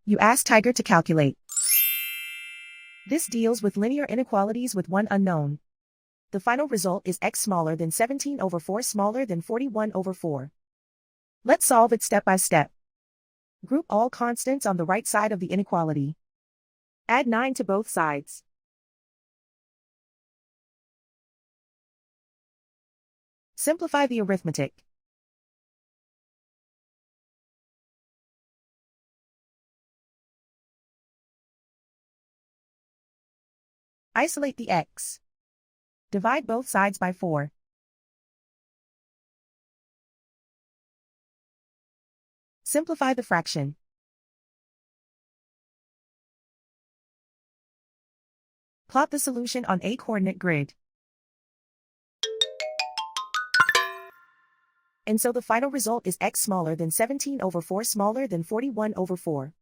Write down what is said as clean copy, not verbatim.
You ask Tiger to calculate. This deals with linear inequalities with one unknown. The final result is x smaller than 17 over 4 smaller than 41 over 4. Let's solve it step by step. Group all constants on the right side of the inequality. Add 9 to both sides. Simplify the arithmetic. Isolate the x. Divide both sides by 4. Simplify the fraction. Plot the solution on a coordinate grid. And so the final result is x smaller than 17 over 4 smaller than 41 over 4.